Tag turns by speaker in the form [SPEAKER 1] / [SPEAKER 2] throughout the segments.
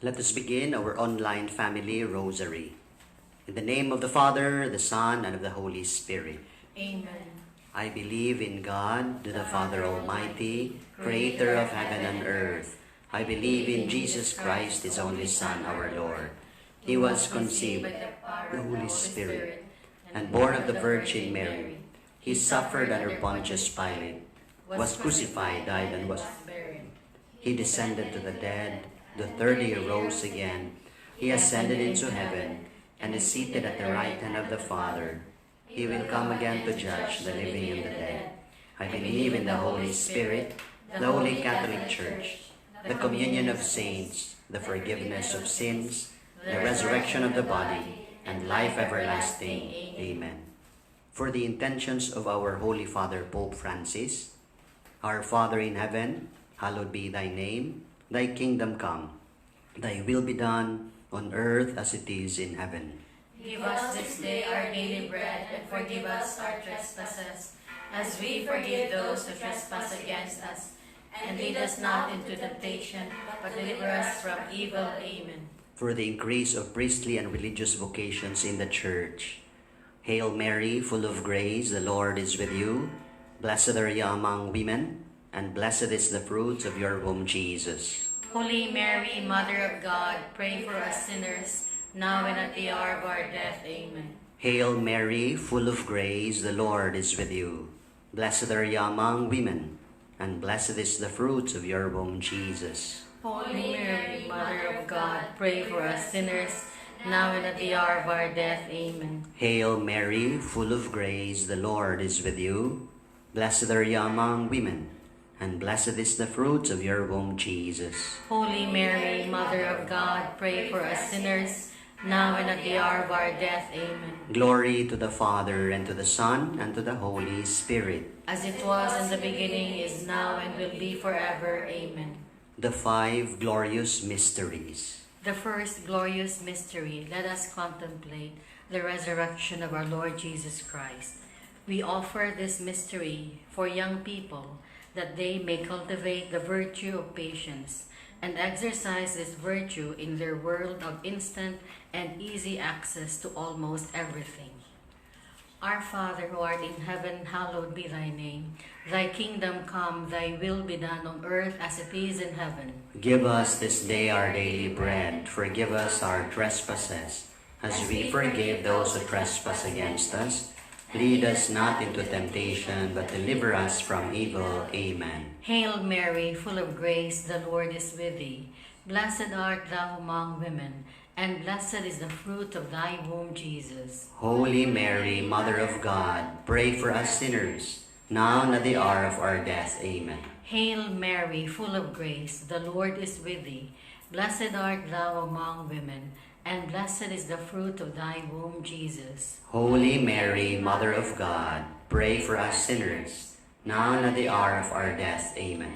[SPEAKER 1] Let us begin our online family rosary. In the name of the Father, the Son, and of the Holy Spirit.
[SPEAKER 2] Amen.
[SPEAKER 1] I believe in God, the Father Almighty, creator of heaven and earth. I believe in Jesus Christ, his only Son, our Lord. He was conceived by the Holy Spirit and born of the Virgin Mary. He suffered under Pontius Pilate, was crucified, died, and was buried. He descended to the dead. The third day rose again. He ascended into heaven and is seated at the right hand of the Father. He will come again to judge the living and the dead. I believe in the Holy Spirit, the Holy Catholic Church, the communion of saints, the forgiveness of sins, the resurrection of the body, and life everlasting. Amen. For the intentions of our Holy Father Pope Francis, our Father in heaven, hallowed be thy name. Thy kingdom come, thy will be done on earth as it is in heaven.
[SPEAKER 2] Give us this day our daily bread, and forgive us our trespasses, as we forgive those who trespass against us. And lead us not into temptation, but deliver us from evil. Amen.
[SPEAKER 1] For the increase of priestly and religious vocations in the Church. Hail Mary, full of grace, the Lord is with you. Blessed are you among women, and blessed is the fruit of your womb, Jesus.
[SPEAKER 2] Holy Mary, Mother of God, pray for us sinners, now and at the hour of our death. Amen.
[SPEAKER 1] Hail Mary, full of grace, the Lord is with you. Blessed are you among women, and blessed is the fruit of your womb, Jesus.
[SPEAKER 2] Holy Mary, Mother of God, pray for us sinners, now and at the hour of our death. Amen.
[SPEAKER 1] Hail Mary, full of grace, the Lord is with you. Blessed are you among women, and blessed is the fruit of your womb, Jesus.
[SPEAKER 2] Holy Mary, Mother of God, pray for us sinners, now and at the hour of our death. Amen.
[SPEAKER 1] Glory to the Father, and to the Son, and to the Holy Spirit.
[SPEAKER 2] As it was in the beginning, is now, and will be forever. Amen.
[SPEAKER 1] The five glorious mysteries.
[SPEAKER 2] The first glorious mystery, let us contemplate the resurrection of our Lord Jesus Christ. We offer this mystery for young people, that they may cultivate the virtue of patience and exercise this virtue in their world of instant and easy access to almost everything. Our Father who art in heaven, hallowed be thy name. Thy kingdom come, thy will be done on earth as it is in heaven.
[SPEAKER 1] Give us this day our daily bread. Forgive us our trespasses, as we forgive those who trespass against us. Lead us not into temptation, but deliver us from evil. Amen.
[SPEAKER 2] Hail Mary, full of grace, the Lord is with thee. Blessed art thou among women, and blessed is the fruit of thy womb, Jesus.
[SPEAKER 1] Holy Mary, Mother of God, pray for us sinners, now and at the hour of our death. Amen.
[SPEAKER 2] Hail Mary, full of grace, the Lord is with thee. Blessed art thou among women, and blessed is the fruit of thy womb, Jesus.
[SPEAKER 1] Holy Mary, Mother of God, pray for us sinners, now and at the hour of our death. Amen.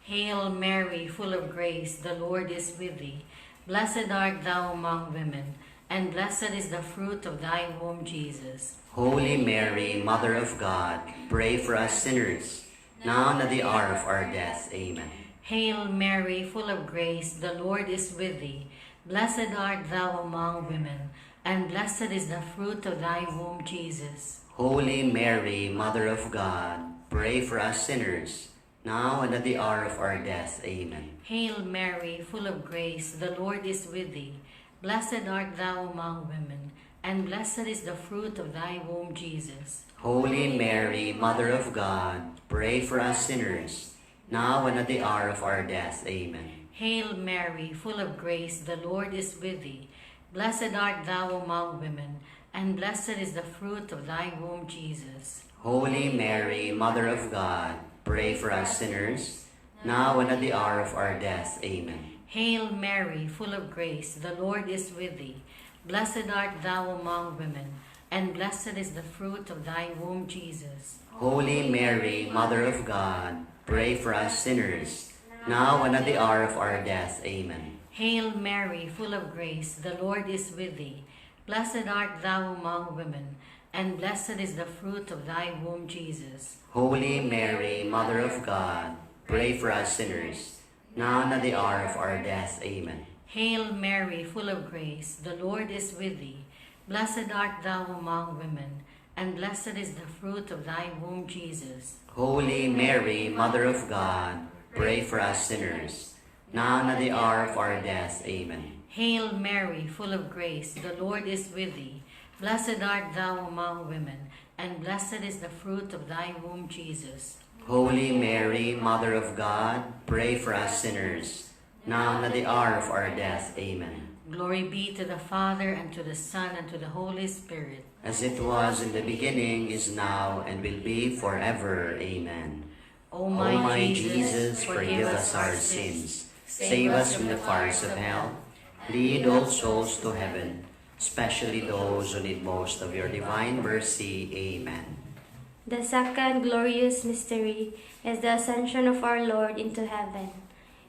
[SPEAKER 2] Hail Mary, full of grace, the Lord is with thee. Blessed art thou among women, and blessed is the fruit of thy womb, Jesus.
[SPEAKER 1] Holy Mary, Mother of God, pray for us sinners, now and at the hour of our death. Amen.
[SPEAKER 2] Hail Mary, full of grace, the Lord is with thee. Blessed art thou among women, and blessed is the fruit of thy womb, Jesus.
[SPEAKER 1] Holy Mary, Mother of God, pray for us sinners, now and at the hour of our death. Amen.
[SPEAKER 2] Hail Mary, full of grace, the Lord is with thee. Blessed art thou among women, and blessed is the fruit of thy womb, Jesus.
[SPEAKER 1] Holy Mary, Mother of God, pray for us sinners, now and at the hour of our death. Amen.
[SPEAKER 2] Hail Mary, full of grace, the Lord is with thee. Blessed art thou among women, and blessed is the fruit of thy womb, Jesus.
[SPEAKER 1] Holy Mary, Mother of God, pray for us sinners, now and at the hour of our death. Amen.
[SPEAKER 2] Hail Mary, full of grace, the Lord is with thee. Blessed art thou among women, and blessed is the fruit of thy womb, Jesus.
[SPEAKER 1] Holy Mary, Mother of God, pray for us sinners, now and at the hour of our death. Amen.
[SPEAKER 2] Hail Mary, full of grace, the Lord is with thee. Blessed art thou among women, and blessed is the fruit of thy womb, Jesus.
[SPEAKER 1] Holy Mary, Mother of God, pray for us sinners, now and at the hour of our death. Amen.
[SPEAKER 2] Hail Mary, full of grace, the Lord is with thee. Blessed art thou among women, and blessed is the fruit of thy womb, Jesus.
[SPEAKER 1] Holy Mary, Mother of God, pray for us sinners, now and at the hour of our death. Amen.
[SPEAKER 2] Hail Mary, full of grace, the Lord is with thee. Blessed art thou among women, and blessed is the fruit of thy womb, Jesus.
[SPEAKER 1] Holy Mary, Mother of God, pray for us sinners, now and at the hour of our death. Amen.
[SPEAKER 2] Glory be to the Father, and to the Son, and to the Holy Spirit.
[SPEAKER 1] As it was in the beginning, is now, and will be forever. Amen.
[SPEAKER 2] O
[SPEAKER 1] my Jesus, forgive us our sins, save us from the fires of hell, lead all souls to heaven, especially those who need most of your divine mercy. Amen.
[SPEAKER 3] The second glorious mystery is the Ascension of our Lord into heaven.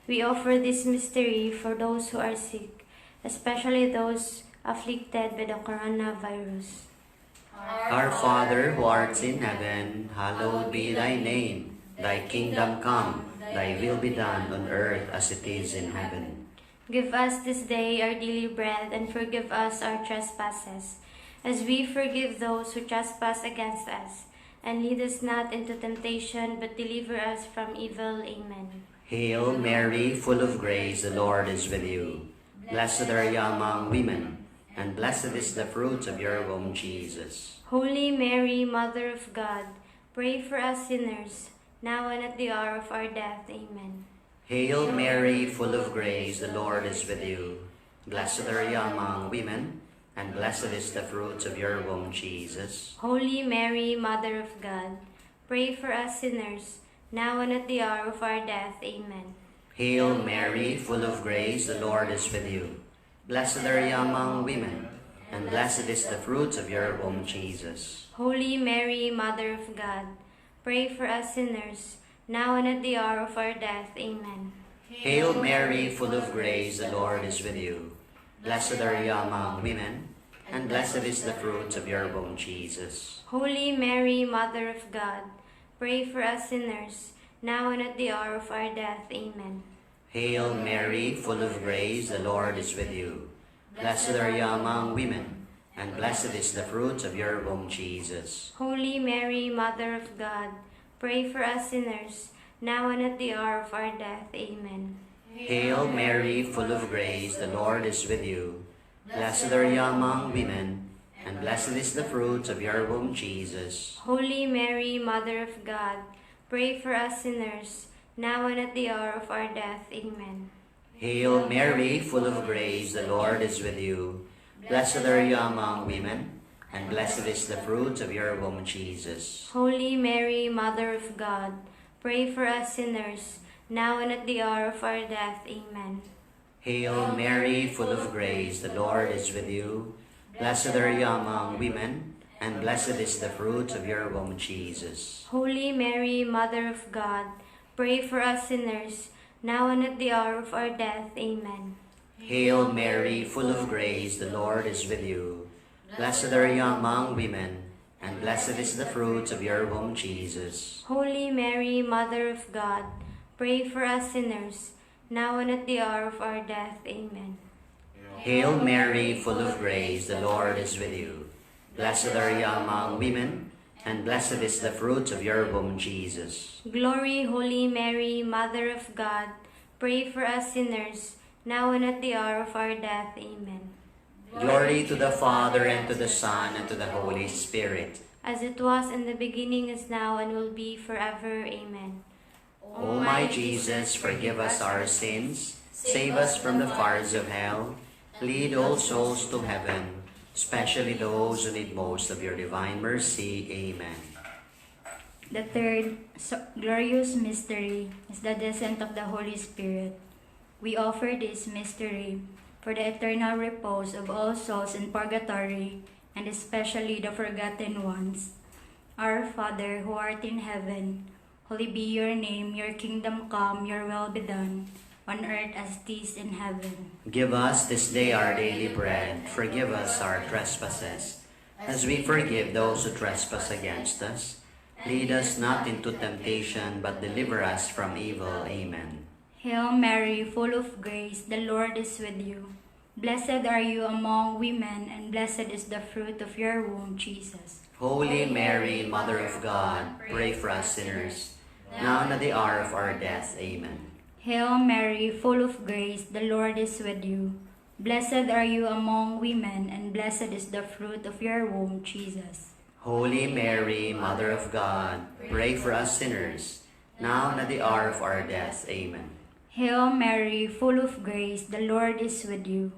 [SPEAKER 3] We offer this mystery for those who are sick, especially those afflicted by the coronavirus.
[SPEAKER 1] Our Father, who art in heaven, hallowed be thy name. Thy kingdom come, thy will be done on earth as it is in heaven.
[SPEAKER 3] Give us this day our daily bread, and forgive us our trespasses, as we forgive those who trespass against us. And lead us not into temptation, but deliver us from evil. Amen.
[SPEAKER 1] Hail Mary, full of grace, the Lord is with you. Blessed are you among women, and blessed is the fruit of your womb, Jesus.
[SPEAKER 3] Holy Mary, Mother of God, pray for us sinners, now and at the hour of our death. Amen.
[SPEAKER 1] Hail Mary, full of grace, the Lord is with you. Blessed are you among women, and blessed is the fruit of your womb, Jesus.
[SPEAKER 3] Holy Mary, Mother of God, pray for us sinners, now and at the hour of our death. Amen.
[SPEAKER 1] Hail Mary, full of grace, the Lord is with you. Blessed are you among women, and blessed is the fruit of your womb, Jesus.
[SPEAKER 3] Holy Mary, Mother of God, pray for us sinners, now and at the hour of our death. Amen.
[SPEAKER 1] Hail Mary, full of grace, the Lord is with you. Blessed are you among women, and blessed is the fruit of your womb, Jesus.
[SPEAKER 3] Holy Mary, Mother of God, pray for us sinners, now and at the hour of our death. Amen.
[SPEAKER 1] Hail Mary, full of grace, the Lord is with you. Blessed are you among women, and blessed is the fruit of your womb, Jesus.
[SPEAKER 3] Holy Mary, Mother of God, pray for us sinners, now and at the hour of our death. Amen.
[SPEAKER 1] Hail Mary, full of grace, the Lord is with you. Blessed are you among women, and blessed is the fruit of your womb, Jesus.
[SPEAKER 3] Holy Mary, Mother of God, pray for us sinners, now and at the hour of our death. Amen.
[SPEAKER 1] Hail Mary, full of grace, the Lord is with you. Blessed are you among women, and blessed is the fruit of your womb, Jesus.
[SPEAKER 3] Holy Mary, Mother of God, pray for us sinners, now and at the hour of our death. Amen.
[SPEAKER 1] Hail Mary, full of grace, the Lord is with you. Blessed are you among women, and blessed is the fruit of your womb, Jesus.
[SPEAKER 3] Holy Mary, Mother of God, pray for us sinners, now and at the hour of our death. Amen.
[SPEAKER 1] Hail Mary, full of grace, the Lord is with you. Blessed are you among women, and blessed is the fruit of your womb, Jesus.
[SPEAKER 3] Holy Mary, Mother of God, pray for us sinners, now and at the hour of our death. Amen.
[SPEAKER 1] Hail Mary, full of grace, the Lord is with you. Blessed are you among women, and blessed is the fruit of your womb, Jesus.
[SPEAKER 3] Glory, Holy Mary, Mother of God, pray for us sinners, now and at the hour of our death. Amen.
[SPEAKER 1] Glory to the Father, and to the Son, and to the Holy Spirit.
[SPEAKER 3] As it was in the beginning, is now, and will be forever. Amen.
[SPEAKER 1] O my Jesus, forgive us our sins, save us from the fires of hell, lead all souls to heaven, especially those who need most of your divine mercy. Amen.
[SPEAKER 4] The third glorious mystery is the descent of the Holy Spirit. We offer this mystery for the eternal repose of all souls in purgatory, and especially the forgotten ones. Our Father, who art in heaven, holy be your name, your kingdom come, your will be done, on earth as it is in heaven.
[SPEAKER 1] Give us this day our daily bread. Forgive us our trespasses, as we forgive those who trespass against us. Lead us not into temptation, but deliver us from evil. Amen.
[SPEAKER 4] Hail Mary, full of grace, the Lord is with you. Blessed are you among women, and blessed is the fruit of your womb, Jesus.
[SPEAKER 1] Holy Mary, Mother of God, pray for us sinners, now and at the hour of our death. Amen.
[SPEAKER 4] Hail Mary, full of grace, the Lord is with you. Blessed are you among women, and blessed is the fruit of your womb, Jesus.
[SPEAKER 1] Holy Mary, Mother of God, pray for us sinners, now and at the hour of our death. Amen.
[SPEAKER 4] Hail Mary, full of grace, the Lord is with you.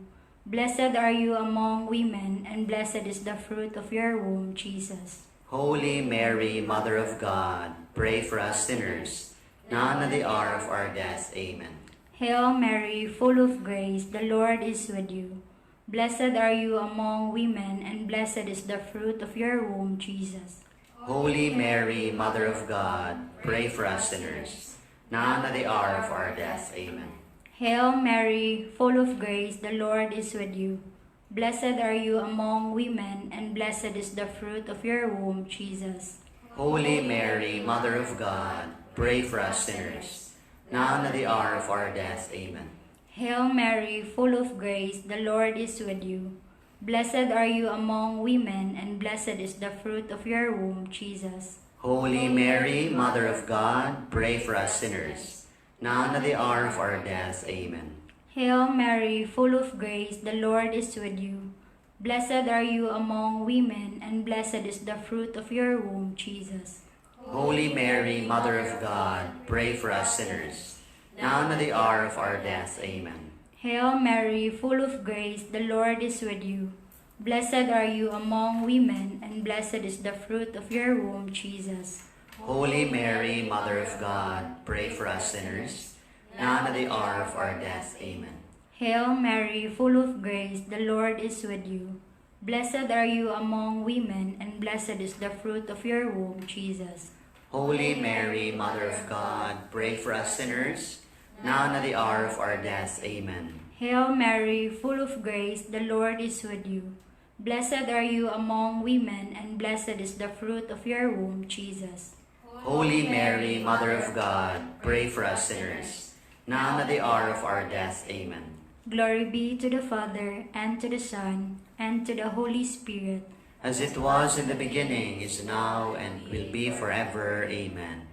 [SPEAKER 4] Blessed are you among women, and blessed is the fruit of your womb, Jesus.
[SPEAKER 1] Holy Mary, Mother of God, pray for us sinners, now and at the hour of our death. Amen.
[SPEAKER 4] Hail Mary, full of grace, the Lord is with you. Blessed are you among women, and blessed is the fruit of your womb, Jesus.
[SPEAKER 1] Holy Mary, Mother of God, pray for us sinners, now and at the hour of our death. Amen.
[SPEAKER 4] Hail Mary, full of grace, the Lord is with you. Blessed are you among women, and blessed is the fruit of your womb, Jesus.
[SPEAKER 1] Holy Mary, Mother of God, pray for us sinners, now and at the hour of our death. Amen.
[SPEAKER 4] Hail Mary, full of grace, the Lord is with you. Blessed are you among women, and blessed is the fruit of your womb, Jesus.
[SPEAKER 1] Holy Mary, Mother of God, pray for us sinners, now and at the hour of our death. Amen.
[SPEAKER 4] Hail Mary, full of grace, the Lord is with you. Blessed are you among women, and blessed is the fruit of your womb, Jesus.
[SPEAKER 1] Holy Mary, Mother of God, pray for us sinners, now and at the hour of our death. Amen.
[SPEAKER 4] Hail Mary, full of grace, the Lord is with you. Blessed are you among women, and blessed is the fruit of your womb, Jesus.
[SPEAKER 1] Holy Mary, Mother of God, pray for us sinners, now and at the hour of our death. Amen.
[SPEAKER 4] Hail Mary, full of grace, the Lord is with you. Blessed are you among women, and blessed is the fruit of your womb, Jesus.
[SPEAKER 1] Holy Mary, Mother of God, pray for us sinners, now and at the hour of our death. Amen.
[SPEAKER 4] Hail Mary, full of grace, the Lord is with you. Blessed are you among women, and blessed is the fruit of your womb, Jesus.
[SPEAKER 1] Holy Mary, Mother of God, pray for us sinners, now and at the hour of our death. Amen.
[SPEAKER 4] Glory be to the Father, and to the Son, and to the Holy Spirit.
[SPEAKER 1] As it was in the beginning, is now, and will be forever. Amen.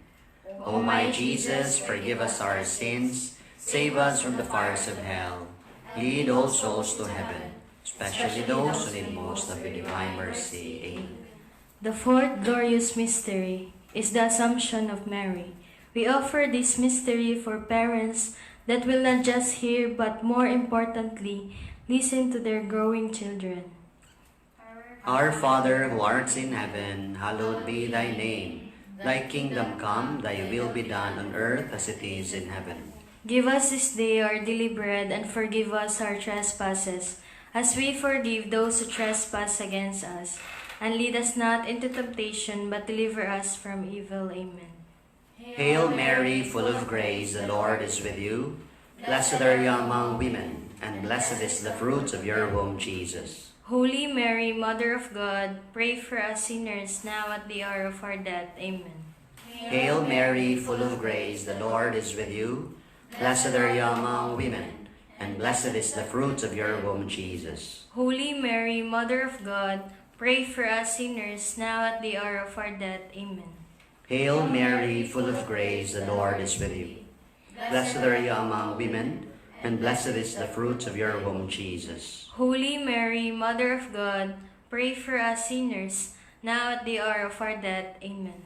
[SPEAKER 1] O my Jesus, forgive us our sins, save us from the fires of hell, lead all souls to heaven, especially those who need most of your divine mercy. Amen.
[SPEAKER 2] The fourth glorious mystery is the Assumption of Mary. We offer this mystery for parents that will not just hear but more importantly, listen to their growing children.
[SPEAKER 1] Our Father who art in heaven, hallowed be thy name. Thy kingdom come, thy will be done on earth as it is in heaven.
[SPEAKER 2] Give us this day our daily bread, and forgive us our trespasses, as we forgive those who trespass against us. And lead us not into temptation, but deliver us from evil. Amen.
[SPEAKER 1] Hail Mary, full of grace, the Lord is with you. Blessed are you among women, and blessed is the fruit of your womb, Jesus.
[SPEAKER 2] Holy Mary, Mother of God, pray for us sinners, now at the hour of our death. Amen.
[SPEAKER 1] Hail Mary, full of grace, the Lord is with you. Blessed are you among women, and blessed is the fruit of your womb, Jesus.
[SPEAKER 2] Holy Mary, Mother of God, pray for us sinners, now at the hour of our death. Amen.
[SPEAKER 1] Hail Mary, full of grace, the Lord is with you. Blessed are you among women, and blessed is the fruit of your womb, Jesus.
[SPEAKER 2] Holy Mary, Mother of God, pray for us sinners, now at the hour of our death. Amen.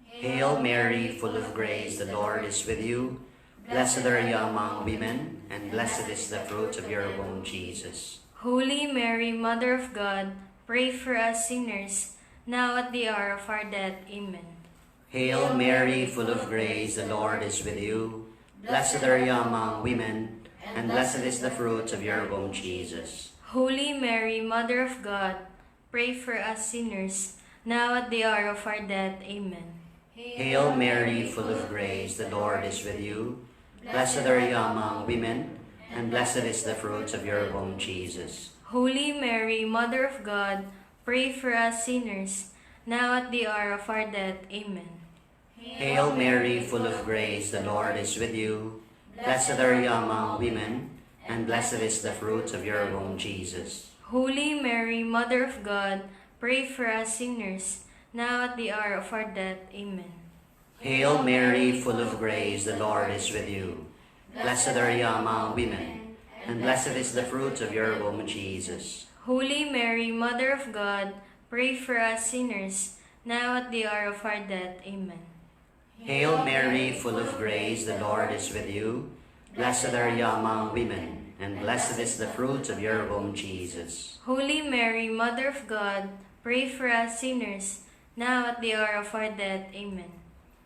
[SPEAKER 1] Hail Mary, full of grace, the Lord is with you. Blessed are you among women, and blessed is the fruit of your womb, Jesus.
[SPEAKER 2] Holy Mary, Mother of God, pray for us sinners, now at the hour of our death. Amen.
[SPEAKER 1] Hail Mary, full of grace, the Lord is with you. Blessed are you among women, and blessed is the fruit of your womb, Jesus.
[SPEAKER 2] Holy Mary, Mother of God, pray for us sinners, now at the hour of our death. Amen.
[SPEAKER 1] Hail Mary, full of grace, the Lord is with you. Blessed are you among women, and blessed is the fruit of your womb, Jesus.
[SPEAKER 2] Holy Mary, Mother of God, pray for us sinners, now at the hour of our death. Amen.
[SPEAKER 1] Hail Mary, full of grace, the Lord is with you. Blessed are you among women, and blessed is the fruit of your womb, Jesus.
[SPEAKER 3] Holy Mary, Mother of God, pray for us sinners, now at the hour of our death. Amen.
[SPEAKER 1] Hail Mary, full of grace, the Lord is with you. Blessed are you among women, and blessed is the fruit of your womb, Jesus.
[SPEAKER 3] Holy Mary, Mother of God, pray for us sinners, now at the hour of our death. Amen.
[SPEAKER 1] Hail Mary, full of grace, the Lord is with you. Blessed are you among women, and blessed is the fruit of your womb, Jesus.
[SPEAKER 3] Holy Mary, Mother of God, pray for us sinners, now at the hour of our death. Amen.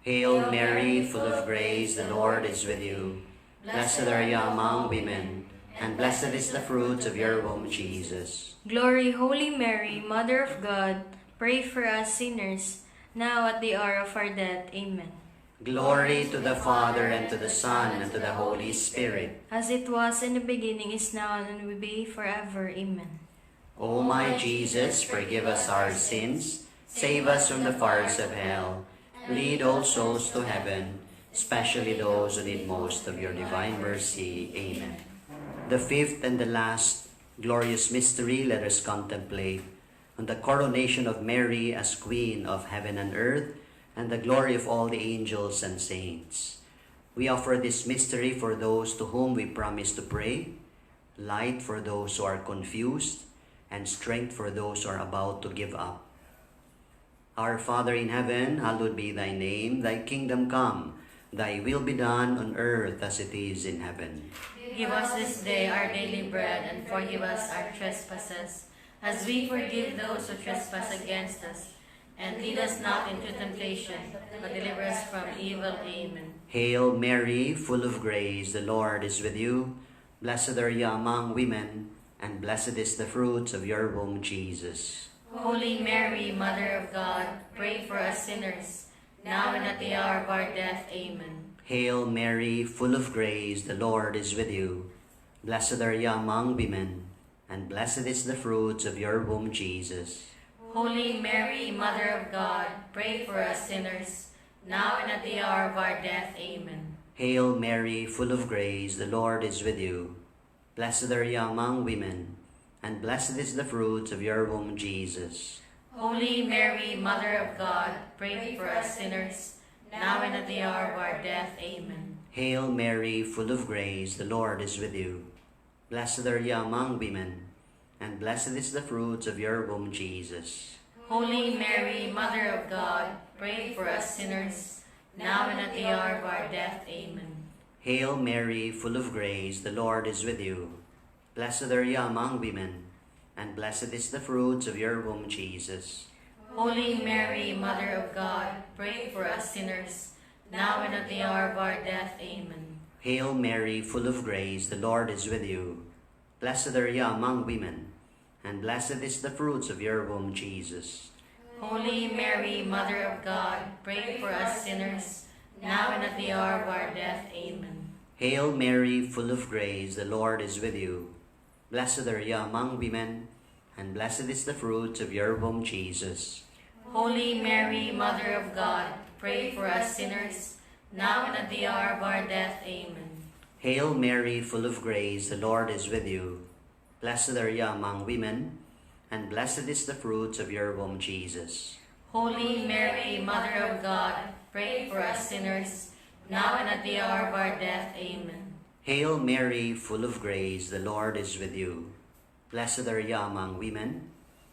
[SPEAKER 1] Hail Mary, full of grace, the Lord is with you. Blessed are you among women, and blessed is the fruit of your womb, Jesus.
[SPEAKER 3] Glory, Holy Mary, Mother of God, pray for us sinners, now at the hour of our death. Amen.
[SPEAKER 1] Glory to the Father, and to the Son, and to the Holy Spirit.
[SPEAKER 3] As it was in the beginning, is now, and will be forever. Amen.
[SPEAKER 1] O my Jesus, forgive us our sins, save us from the fires of hell, lead all souls to heaven, especially those who need most of your divine mercy. Amen. The fifth and the last glorious mystery, let us contemplate on the coronation of Mary as Queen of heaven and earth, and the glory of all the angels and saints. We offer this mystery for those to whom we promise to pray, light for those who are confused, and strength for those who are about to give up. Our Father in heaven, hallowed be thy name. Thy kingdom come, thy will be done on earth as it is in heaven.
[SPEAKER 2] Give us this day our daily bread, and forgive us our trespasses, as we forgive those who trespass against us. And lead us not into temptation, but deliver us from evil. Amen.
[SPEAKER 1] Hail Mary, full of grace, the Lord is with you. Blessed are you among women, and blessed is the fruit of your womb, Jesus.
[SPEAKER 2] Holy Mary, Mother of God, pray for us sinners, now and at the hour of our death. Amen.
[SPEAKER 1] Hail Mary, full of grace, the Lord is with you. Blessed are you among women, and blessed is the fruit of your womb, Jesus.
[SPEAKER 2] Holy Mary, Mother of God, pray for us sinners, now and at the hour of our death. Amen.
[SPEAKER 1] Hail Mary, full of grace, the Lord is with you. Blessed are you among women, and blessed is the fruit of your womb, Jesus.
[SPEAKER 2] Holy Mary, Mother of God, pray for us sinners, now and at the hour of our death. Amen.
[SPEAKER 1] Hail Mary, full of grace, the Lord is with you. Blessed are you among women, and blessed is the fruit of your womb, Jesus.
[SPEAKER 2] Holy Mary, Mother of God, pray for us sinners, now and at the hour of our death. Amen.
[SPEAKER 1] Hail Mary, full of grace, the Lord is with you. Blessed are you among women, and blessed is the fruit of your womb, Jesus.
[SPEAKER 2] Holy Mary, Mother of God, pray for us sinners, now and at the hour of our death. Amen.
[SPEAKER 1] Hail Mary, full of grace, the Lord is with you. Blessed are you among women, and blessed is the fruit of your womb, Jesus.
[SPEAKER 2] Holy Mary, Mother of God, pray for us sinners, now and at the hour of our death. Amen.
[SPEAKER 1] Hail Mary, full of grace, the Lord is with you. Blessed are you among women, and blessed is the fruit of your womb, Jesus.
[SPEAKER 2] Holy Mary, Mother of God, pray for us sinners, now and at the hour of our death. Amen.
[SPEAKER 1] Hail Mary, full of grace, the Lord is with you. Blessed are you among women, and blessed is the fruit of your womb, Jesus.
[SPEAKER 2] Holy Mary, Mother of God, pray for us sinners, now and at the hour of our death. Amen.
[SPEAKER 1] Hail Mary, full of grace, the Lord is with you. Blessed are you among women,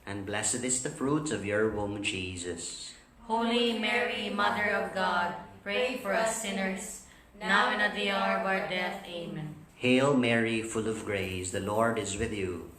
[SPEAKER 1] and blessed is the fruit of your womb, Jesus.
[SPEAKER 2] Holy Mary, Mother of God, pray for us sinners, now and at the hour of our death. Amen.
[SPEAKER 1] Hail Mary, full of grace, the Lord is with you.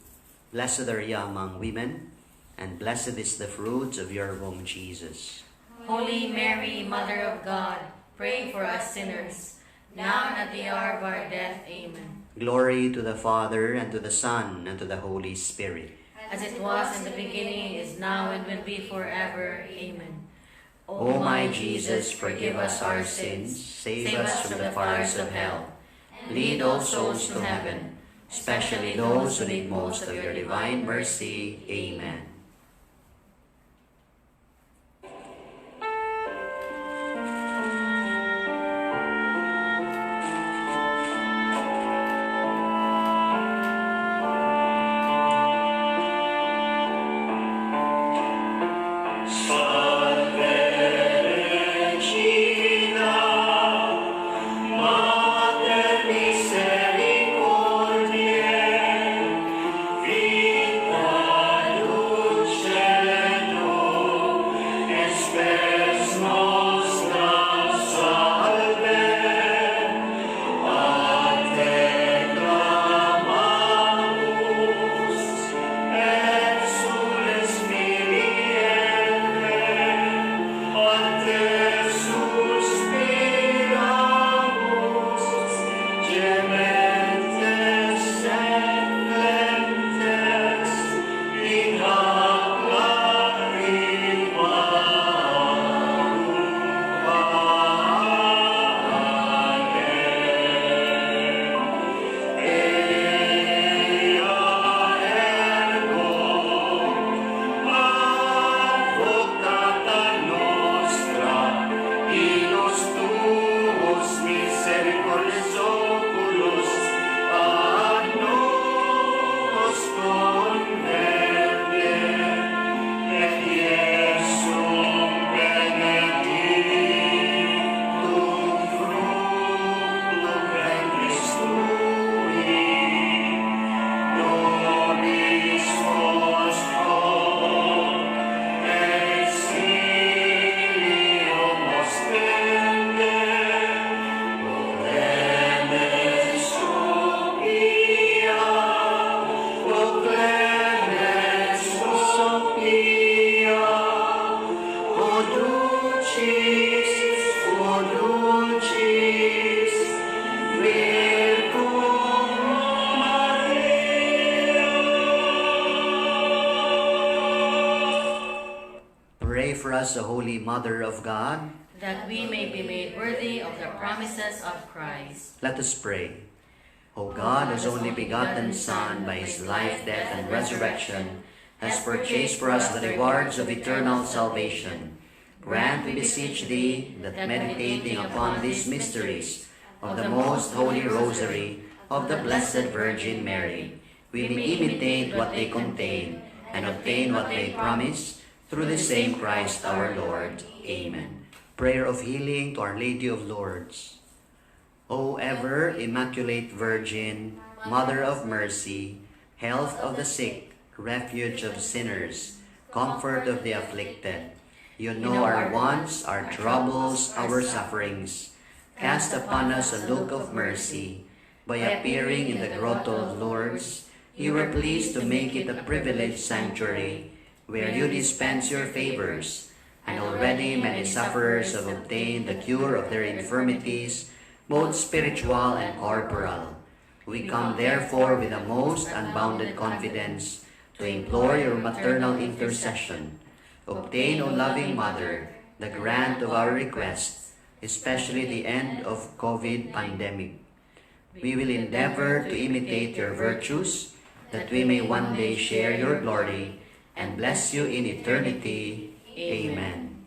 [SPEAKER 1] Blessed are you among women, and blessed is the fruit of your womb, Jesus.
[SPEAKER 2] Holy Mary, Mother of God, pray for us sinners, now and at the hour of our death. Amen.
[SPEAKER 1] Glory to the Father, and to the Son, and to the Holy Spirit.
[SPEAKER 2] As it was in the beginning, is now, and will be forever. Amen.
[SPEAKER 1] O my Jesus, forgive us our sins, save us from the fires of hell. Lead all souls to heaven, especially those who need most of your divine mercy. Amen. us, O Holy Mother of God,
[SPEAKER 2] that we may be made worthy of the promises of Christ.
[SPEAKER 1] let us pray. O God, whose only begotten Son, by his life, death, and resurrection, has purchased for us the rewards of eternal salvation, grant, we beseech thee, that meditating upon these mysteries of the most Holy Rosary of the Blessed Virgin Mary, we may imitate what they contain and obtain what they promise, through the same Christ our Lord. Amen. Prayer of healing to Our Lady of Lourdes. O ever Immaculate Virgin, Mother of Mercy, health of the sick, refuge of sinners, comfort of the afflicted, you know our wants, our troubles, our sufferings. Cast upon us a look of mercy. By appearing in the grotto of Lourdes, you were pleased to make it a privileged sanctuary, where you dispense your favors, and already many sufferers have obtained the cure of their infirmities, both spiritual and corporal. We come therefore with a most unbounded confidence to implore your maternal intercession. Obtain, O loving Mother, the grant of our request, especially the end of COVID pandemic. We will endeavor to imitate your virtues, that we may one day share your glory and bless you in eternity. Amen.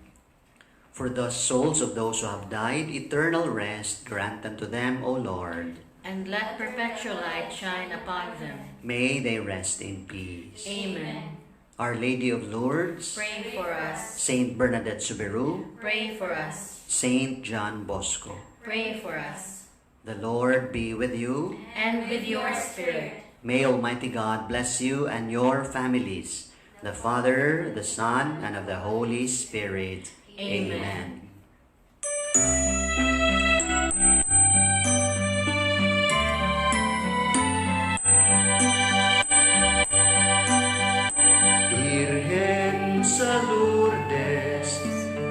[SPEAKER 1] For the souls of those who have died, eternal rest grant unto them, O Lord.
[SPEAKER 2] And let perpetual light shine upon them.
[SPEAKER 1] May they rest in peace.
[SPEAKER 2] Amen.
[SPEAKER 1] Our Lady of Lourdes,
[SPEAKER 2] Pray for us.
[SPEAKER 1] Saint Bernadette Soubirous,
[SPEAKER 2] Pray for us.
[SPEAKER 1] Saint John Bosco.
[SPEAKER 2] Pray for us.
[SPEAKER 1] The Lord be with you.
[SPEAKER 2] And with your spirit.
[SPEAKER 1] May Almighty God bless you and your families, the Father, the Son, and of the Holy Spirit.
[SPEAKER 2] Amen.
[SPEAKER 1] Virgen sa Lourdes,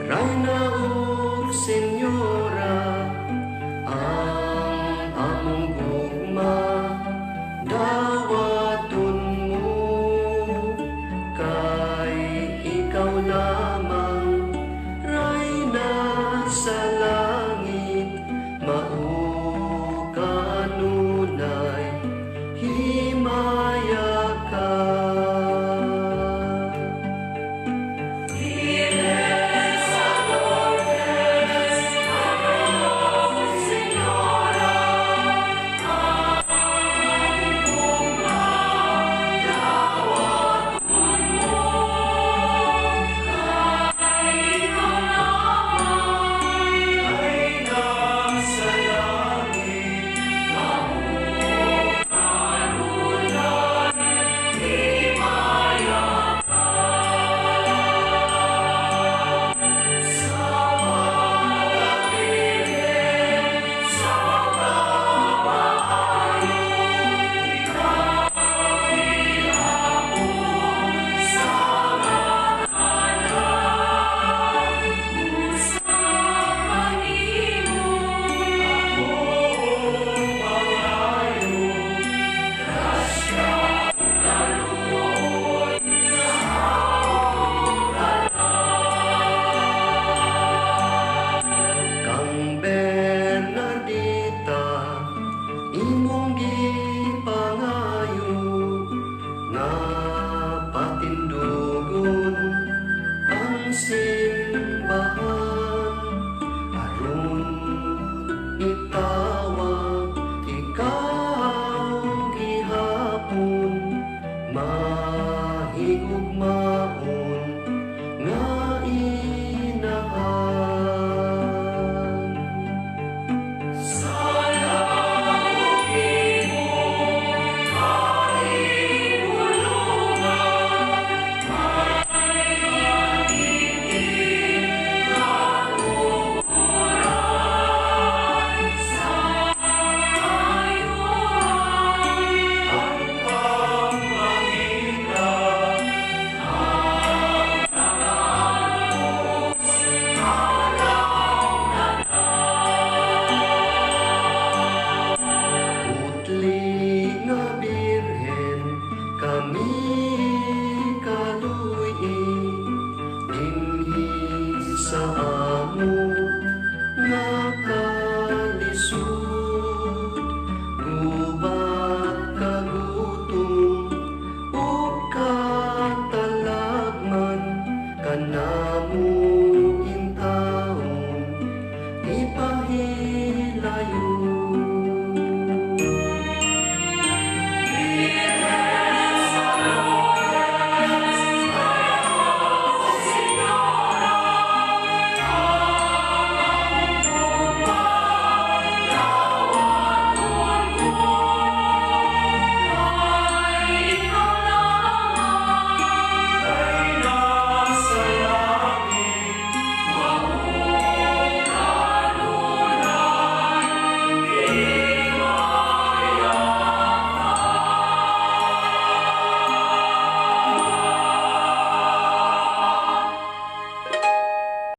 [SPEAKER 1] Reina o Senyora, ang among gugma, dawaton mo, kay ikaw lamang, Reina layunin